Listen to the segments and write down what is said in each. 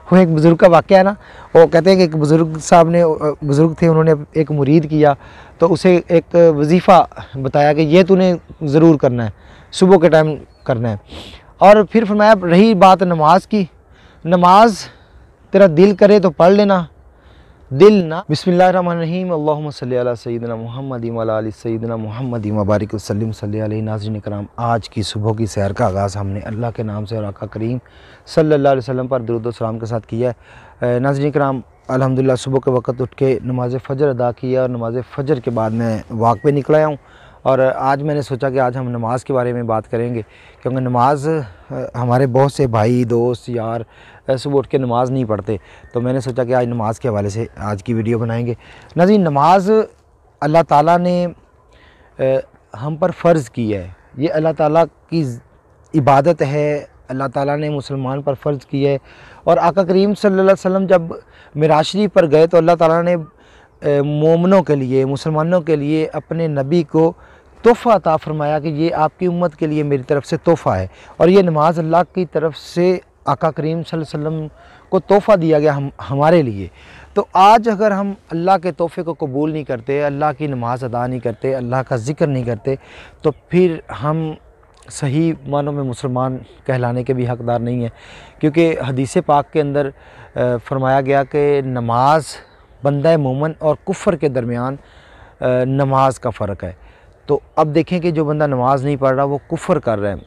वो एक बुज़ुर्ग का वाक़या है ना, वो कहते हैं कि एक बुज़ुर्ग साहब ने, बुज़ुर्ग थे, उन्होंने एक मुरीद किया तो उसे एक वजीफ़ा बताया कि ये तूने ज़रूर करना है, सुबह के टाइम करना है। और फिर फरमाया रही बात नमाज की, नमाज तेरा दिल करे तो पढ़ लेना, दिल ना। बिस्मिल्लाहिर्रहमानिर्रहीम, अल्लाहुम्मा सल्ली अला सय्यिदिना मुहम्मद व अला आलि सय्यिदिना मुहम्मद व बारिक वसल्लिम सल्ली अलैहि। नाज़रीन कराम, आज की सुबह की सैर का आगाज़ हमने अल्लाह के नाम से और आका करीम सल्लल्लाहु अलैहि वसल्लम पर दुरूद व सलाम के साथ किया है। नाज़रीन कराम, अल्हम्दुलिल्लाह सुबह के वक्त उठ के नमाज़ फ़जर अदा किया और नमाज़ फ़जर के बाद मैं वॉक पे निकल आया हूँ। और आज मैंने सोचा कि आज हम नमाज़ के बारे में बात करेंगे, क्योंकि नमाज़ हमारे बहुत से भाई दोस्त यार सुबह उठ के नमाज़ नहीं पढ़ते, तो मैंने सोचा कि आज नमाज़ के हवाले से आज की वीडियो बनाएंगे। नाज़रीन, नमाज अल्लाह ताला ने हम पर फ़र्ज़ की है, ये अल्लाह ताला की इबादत है, अल्लाह ताला ने मुसलमान पर फ़र्ज़ की है। और आका करीम सल्लल्लाहु अलैहि वसल्लम जब मिराज शरीफ पर गए तो अल्लाह ताला ने मोमिनों के लिए, मुसलमानों के लिए अपने नबी को तोहफ़ा अता फ़रमाया कि ये आपकी उम्मत के लिए मेरी तरफ़ से तोहफ़ा है। और ये नमाज अल्लाह की तरफ से आका करीम सल्लल्लाहु अलैहि वसल्लम को तोहफ़ा दिया गया हमारे लिए। तो आज अगर हम अल्लाह के तोहफ़े को कबूल नहीं करते, अल्लाह की नमाज अदा नहीं करते, अल्लाह का ज़िक्र नहीं करते, तो फिर हम सही मानों में मुसलमान कहलाने के भी हक़दार नहीं हैं। क्योंकि हदीस पाक के अंदर फ़रमाया गया कि नमाज बंदा मोमिन और कुफ़र के दरमियान नमाज का फ़र्क है। तो अब देखें कि जो बंदा नमाज नहीं पढ़ रहा वो कुफ़र कर रहा है।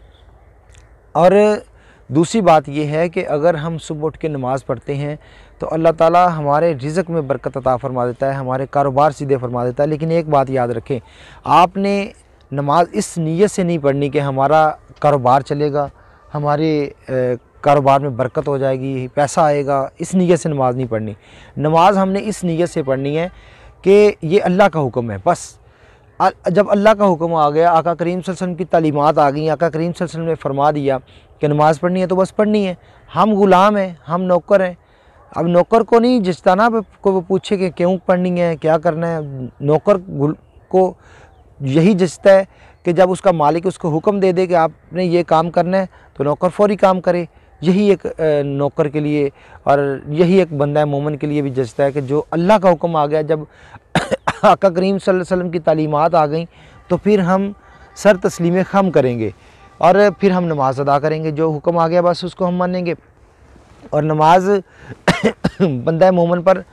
और दूसरी बात ये है कि अगर हम सुबह उठ के नमाज़ पढ़ते हैं तो अल्लाह ताला हमारे रिज़्क़ में बरकत अता फ़रमा देता है, हमारे कारोबार सीधे फरमा देता है। लेकिन एक बात याद रखें, आपने नमाज इस नीयत से नहीं पढ़नी कि हमारा कारोबार चलेगा, हमारे कारोबार में बरकत हो जाएगी, पैसा आएगा, इस नीयत से नमाज़ नहीं पढ़नी। नमाज हमने इस नीयत से पढ़नी है कि ये अल्लाह का हुक्म है। बस जब अल्लाह का हुक्म आ गया, आका करीम सल्लल्लाहु अलैहि वसल्लम की तालीमात आ गई, आका करीम सल्लल्लाहु अलैहि वसल्लम ने फरमा दिया कि नमाज़ पढ़नी है तो बस पढ़नी है। हम ग़ुलाम हैं, हम नौकर हैं। अब नौकर को नहीं जचता ना को वो पूछे कि क्यों पढ़नी है, क्या करना है। नौकर को यही जचता है कि जब उसका मालिक उसको हुक्म दे दे कि आपने ये काम करना है तो नौकर फ़ौरी काम करे। यही एक नौकर के लिए और यही एक बंदा मोमिन के लिए भी जचता है कि जो अल्लाह का हुक्म आ गया, जब आका करीम सल्लल्लाहु अलैहि वसल्लम की तालीमात आ गई तो फिर हम सर तस्लीम खम करेंगे और फिर हम नमाज़ अदा करेंगे। जो हुक्म आ गया बस उसको हम मानेंगे। और नमाज बंदा मोमिन पर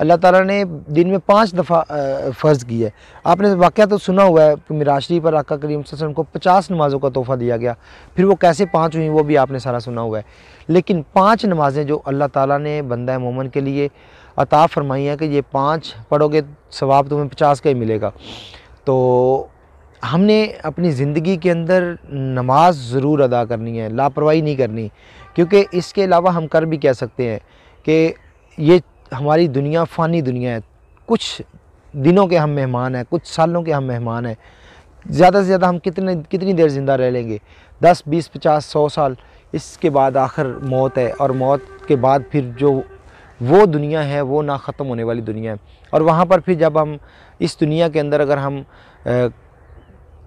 अल्लाह ताला ने दिन में 5 दफ़ा फ़र्ज़ की है। आपने वाक़या तो सुना हुआ है कि मिराज शरीफ पर आका करीम सल्लल्लाहु अलैहि वसल्लम को 50 नमाज़ों का तोहफ़ा दिया गया। फिर वो कैसे 5 हुई वो भी आपने सारा सुना हुआ है। लेकिन 5 नमाज़ें जो अल्लाह ताला ने बंदा मोमिन के लिए अता फ़रमाई है कि ये 5 पढ़ोगे सवाब तुम्हें 50 का ही मिलेगा। तो हमने अपनी ज़िंदगी के अंदर नमाज ज़रूर अदा करनी है, लापरवाही नहीं करनी। क्योंकि इसके अलावा हम कर भी कह सकते हैं कि ये हमारी दुनिया फ़ानी दुनिया है, कुछ दिनों के हम मेहमान हैं, कुछ सालों के हम मेहमान हैं। ज़्यादा से ज़्यादा हम कितनी देर ज़िंदा रह लेंगे, 10, 20, 50, 100 साल। इसके बाद आखिर मौत है और मौत के बाद फिर जो वो दुनिया है वो ना ख़त्म होने वाली दुनिया है। और वहाँ पर फिर जब हम इस दुनिया के अंदर अगर हम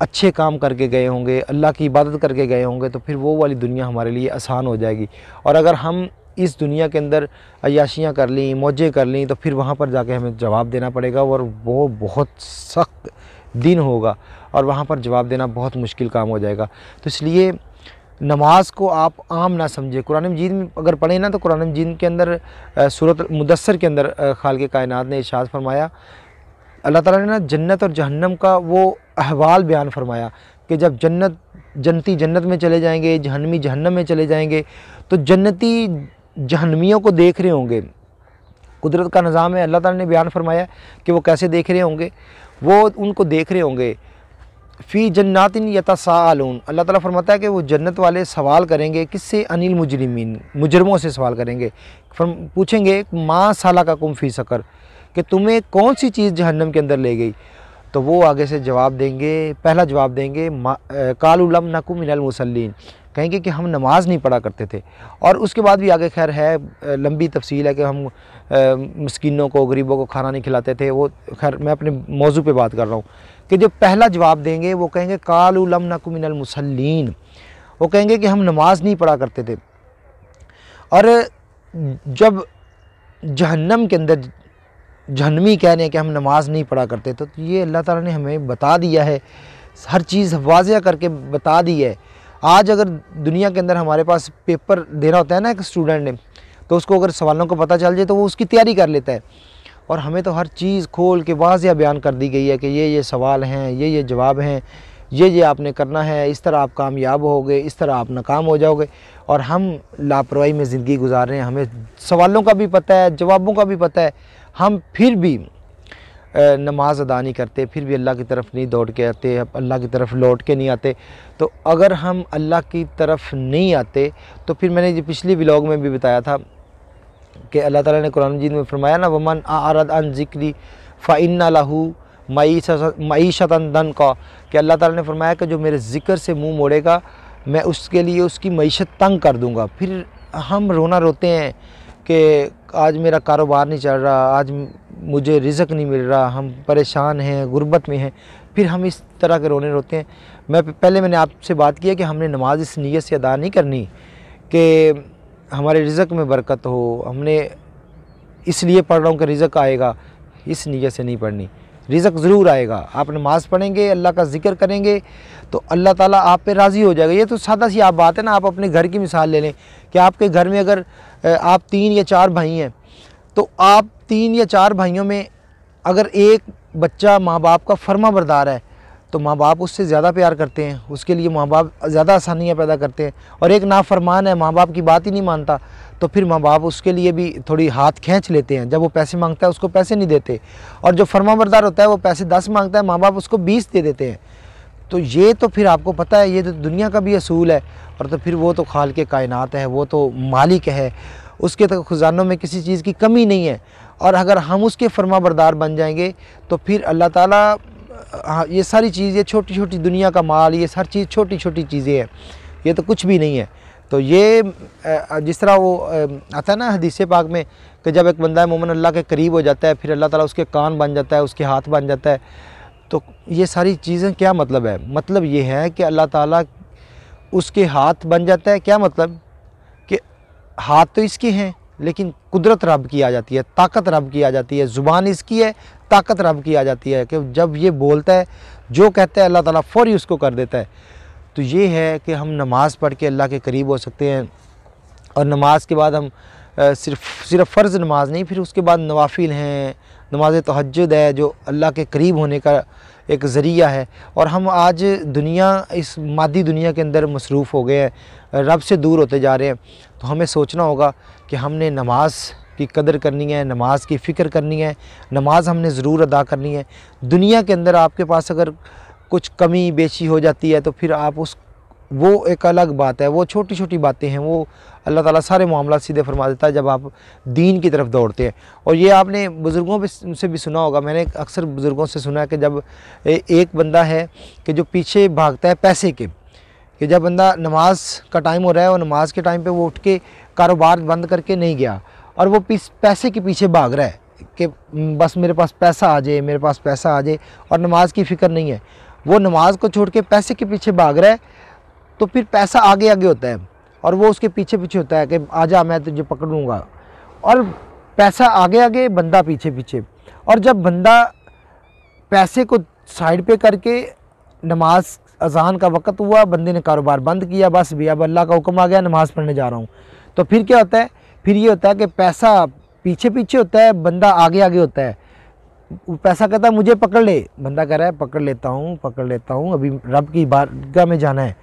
अच्छे काम करके गए होंगे, अल्लाह की इबादत करके गए होंगे, तो फिर वो वाली दुनिया हमारे लिए आसान हो जाएगी। और अगर हम इस दुनिया के अंदर अय्याशियाँ कर लीं, मौजें कर लीं, तो फिर वहाँ पर जाके हमें जवाब देना पड़ेगा और वो बहुत सख्त दिन होगा और वहाँ पर जवाब देना बहुत मुश्किल काम हो जाएगा। तो इसलिए नमाज को आप आम ना समझे। कुरान मजीद में अगर पढ़ें ना तो कुरान मजीद के अंदर सूरत मुदस्सर के अंदर खालिक़ कायनात ने इरशाद फरमाया, अल्लाह ताला ने ना जन्नत और जहन्नम का वो अहवाल बयान फरमाया कि जब जन्नती जन्नत में चले जाएंगे, जहन्नमी जहन्नम में चले जाएंगे, तो जन्नती जहन्नमियों को देख रहे होंगे। कुदरत का निज़ाम है, अल्लाह ताला ने बयान फरमाया कि वो कैसे देख रहे होंगे। वो उनको देख रहे होंगे फ़ी जन्नातिन यतसाअलून। अल्लाह ताला फरमाता है कि वो जन्नत वाले सवाल करेंगे, किससे? अनिल मुजरिमीन, मुजरमों से सवाल करेंगे। पूछेंगे मा सलकाकुम फ़ी सक़र, कि तुम्हें कौन सी चीज़ जहन्नम के अंदर ले गई। तो वो आगे से जवाब देंगे, पहला जवाब देंगे कालू लम नकु मिनल मुसल्लीन, कहेंगे कि हम नमाज नहीं पढ़ा करते थे। और उसके बाद भी आगे खैर है, लंबी तफसील है कि हम मस्कीनों को, गरीबों को खाना नहीं खिलाते थे। वो खैर मैं अपने मौजू पे बात कर रहा हूँ कि जो पहला जवाब देंगे वो कहेंगे कालू लम नकु मिनल मुसल्लीन, वो कहेंगे कि हम नमाज नहीं पढ़ा करते थे। और जब जहन्नम के अंदर जहन्नमी कह रहे हैं कि हम नमाज नहीं पढ़ा करते, तो ये अल्लाह ताला ने हमें बता दिया है, हर चीज़ वाज़िया करके बता दी है। आज अगर दुनिया के अंदर हमारे पास पेपर देना होता है ना एक स्टूडेंट ने, तो उसको अगर सवालों को पता चल जाए तो वो उसकी तैयारी कर लेता है। और हमें तो हर चीज़ खोल के वाज़िया बयान कर दी गई है कि ये सवाल हैं, ये जवाब हैं, ये आपने करना है, इस तरह आप कामयाब होगे, इस तरह आप नाकाम हो जाओगे। और हम लापरवाही में ज़िंदगी गुजार रहे हैं। हमें सवालों का भी पता है, जवाबों का भी पता है, हम फिर भी नमाज अदा नहीं करते, फिर भी अल्लाह की तरफ नहीं दौड़ के आते, अल्लाह की तरफ लौट के नहीं आते। तो अगर हम अल्लाह की तरफ नहीं आते तो फिर मैंने जो पिछले व्लॉग में भी बताया था कि अल्लाह ताला ने कुरान मजीद में फरमाया ना, वमन आरद अन ज़िक्री फ़इन्ना लहू मईशतन दन का, कि अल्लाह ताला ने फरमाया कि जो मेरे ज़िक्र से मुँह मोड़ेगा मैं उसके लिए उसकी मईशत तंग कर दूँगा। फिर हम रोना रोते हैं कि आज मेरा कारोबार नहीं चल रहा, आज मुझे रिज़्क नहीं मिल रहा, हम परेशान हैं, गुर्बत में हैं, फिर हम इस तरह के रोने रोते हैं। मैंने आपसे बात की है कि हमने नमाज इस नीयत से अदा नहीं करनी कि हमारे रिज़्क में बरकत हो, हमने इसलिए पढ़ रहा हूँ कि रिज़्क आएगा, इस नीयत से नहीं पढ़नी। रिज़्क ज़रूर आएगा। आप नमाज़ पढ़ेंगे, अल्लाह का ज़िक्र करेंगे तो अल्लाह ताला आप पे राज़ी हो जाएगा। ये तो सादा सी आप बात है ना। आप अपने घर की मिसाल ले लें कि आपके घर में अगर आप 3 या 4 भाई हैं, तो आप 3 या 4 भाइयों में अगर एक बच्चा माँ बाप का फर्माबरदार है तो माँ बाप उससे ज़्यादा प्यार करते हैं, उसके लिए माँ बाप ज़्यादा आसानियाँ पैदा करते हैं। और एक नाफरमान है, माँ बाप की बात ही नहीं मानता, तो फिर माँ बाप उसके लिए भी थोड़ी हाथ खींच लेते हैं। जब वो पैसे मांगता है उसको पैसे नहीं देते, और जो फर्माबरदार होता है वो पैसे 10 मांगता है, माँ बाप उसको 20 दे देते हैं। तो ये तो फिर आपको पता है, ये तो दुनिया का भी असूल है। और तो फिर वो तो खालिक कायनात है, वो तो मालिक है, उसके तो ख़जानों में किसी चीज़ की कमी नहीं है। और अगर हम उसके फर्माबरदार बन जाएंगे तो फिर अल्लाह ताला ये सारी चीज़ें, छोटी छोटी दुनिया का माल, ये हर चीज़ छोटी छोटी चीज़ें हैं, ये तो कुछ भी नहीं है। तो ये जिस तरह वो आता है ना हदीस पाक में कि जब एक बंदा मोमिन अल्लाह के करीब हो जाता है, फिर अल्लाह ताला उसके कान बन जाता है, उसके हाथ बन जाता है। तो ये सारी चीज़ें क्या मतलब है? मतलब ये है कि अल्लाह ताला उसके हाथ बन जाता है। क्या मतलब कि हाथ तो इसके हैं लेकिन कुदरत रब की आ जाती है, ताकत रब की आ जाती है, ज़ुबान इसकी है, ताकत रब की आ जाती है कि जब ये बोलता है, जो कहता है अल्लाह ताला फ़ौरी उसको कर देता है। तो ये है कि हम नमाज़ पढ़ के अल्लाह के करीब हो सकते हैं। और नमाज के बाद हम सिर्फ़ फ़र्ज़ नमाज नहीं, फिर उसके बाद नवाफिल हैं, नमाज तहज्जुद है जो अल्लाह के करीब होने का एक ज़रिया है। और हम आज इस मादी दुनिया के अंदर मसरूफ़ हो गए हैं, रब से दूर होते जा रहे हैं। तो हमें सोचना होगा कि हमने नमाज की कदर करनी है, नमाज की फ़िक्र करनी है, नमाज हमने ज़रूर अदा करनी है। दुनिया के अंदर आपके पास अगर कुछ कमी बेशी हो जाती है तो फिर आप वो एक अलग बात है, वो छोटी छोटी बातें हैं, वो अल्लाह ताला सारे मामला सीधे फरमा देता है जब आप दीन की तरफ दौड़ते हैं। और ये आपने बुज़ुर्गों से भी सुना होगा, मैंने अक्सर बुज़ुर्गों से सुना है कि जब एक बंदा है कि जो पीछे भागता है पैसे के, कि जब बंदा नमाज का टाइम हो रहा है और नमाज के टाइम पे वो उठ के कारोबार बंद करके नहीं गया और वो पैसे के पीछे भाग रहा है कि बस मेरे पास पैसा आ जाए, मेरे पास पैसा आ जाए, और नमाज की फ़िक्र नहीं है, वो नमाज को छोड़ के पैसे के पीछे भाग रहा है, तो फिर पैसा आगे आगे होता है और वो उसके पीछे पीछे होता है कि आजा मैं तुझे पकड़ लूँगा, और पैसा आगे आगे, बंदा पीछे पीछे। और जब बंदा पैसे को साइड पे करके नमाज अज़ान का वक़्त हुआ, बंदे ने कारोबार बंद किया, बस भी अब अल्लाह का हुक्म आ गया, नमाज़ पढ़ने जा रहा हूँ, तो फिर क्या होता है? फिर ये होता है कि पैसा पीछे पीछे होता है, बंदा आगे आगे होता है। पैसा कहता है मुझे पकड़ ले, बंदा कह रहा है पकड़ लेता हूँ, अभी रब की बारगाह में जाना है,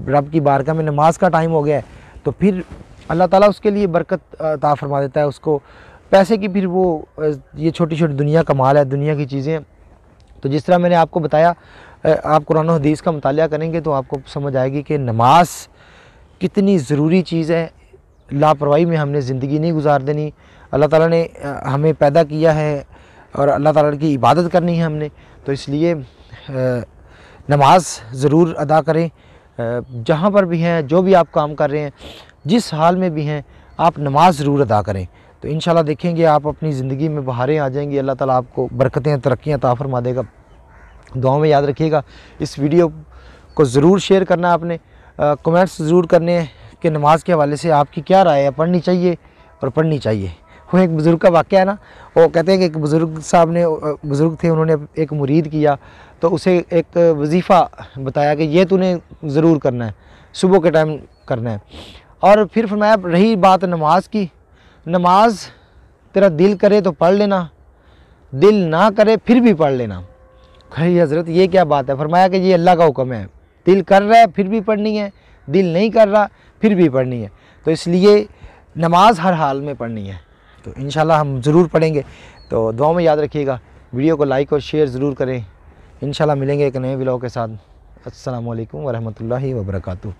रब की बारगाह में नमाज का टाइम हो गया है। तो फिर अल्लाह ताला उसके लिए बरकत अता फरमा देता है उसको पैसे की। फिर वो ये छोटी छोटी दुनिया का माल है, दुनिया की चीज़ें। तो जिस तरह मैंने आपको बताया, आप कुरान और हदीस का मुतालिया करेंगे तो आपको समझ आएगी कि नमाज कितनी ज़रूरी चीज़ है। लापरवाही में हमने ज़िंदगी नहीं गुजार देनी। अल्लाह ताला ने हमें पैदा किया है और अल्लाह ताला की इबादत करनी है हमने, तो इसलिए नमाज ज़रूर अदा करें। जहाँ पर भी हैं, जो भी आप काम कर रहे हैं, जिस हाल में भी हैं, आप नमाज ज़रूर अदा करें। तो इंशाल्लाह देखेंगे आप अपनी ज़िंदगी में बहारें आ जाएंगी, अल्लाह ताला आपको बरकतें तरक्कियाँ अता फरमा देगा। दुआ में याद रखिएगा। इस वीडियो को ज़रूर शेयर करना आपने, कमेंट्स ज़रूर करने हैं कि नमाज के हवाले से आपकी क्या राय है, पढ़नी चाहिए और पढ़नी चाहिए। वो एक बुज़ुर्ग का वाक़या है ना, वो कहते हैं कि एक बुज़ुर्ग साहब ने, बुज़ुर्ग थे, उन्होंने एक मुरीद किया तो उसे एक वजीफ़ा बताया कि ये तूने ज़रूर करना है, सुबह के टाइम करना है। और फिर फरमाया, रही बात नमाज की, नमाज तेरा दिल करे तो पढ़ लेना, दिल ना करे फिर भी पढ़ लेना। कही हज़रत ये क्या बात है? फरमाया कि ये अल्लाह का हुक्म है, दिल कर रहा है फिर भी पढ़नी है, दिल नहीं कर रहा फिर भी पढ़नी है। तो इसलिए नमाज हर हाल में पढ़नी है। तो इंशाल्लाह हम ज़रूर पढ़ेंगे। तो दुआ में याद रखिएगा, वीडियो को लाइक और शेयर ज़रूर करें। इंशाल्लाह मिलेंगे एक नए व्लॉग के साथ। अस्सलामु अलैकुम वरहमतुल्लाहि वबरकातुहू।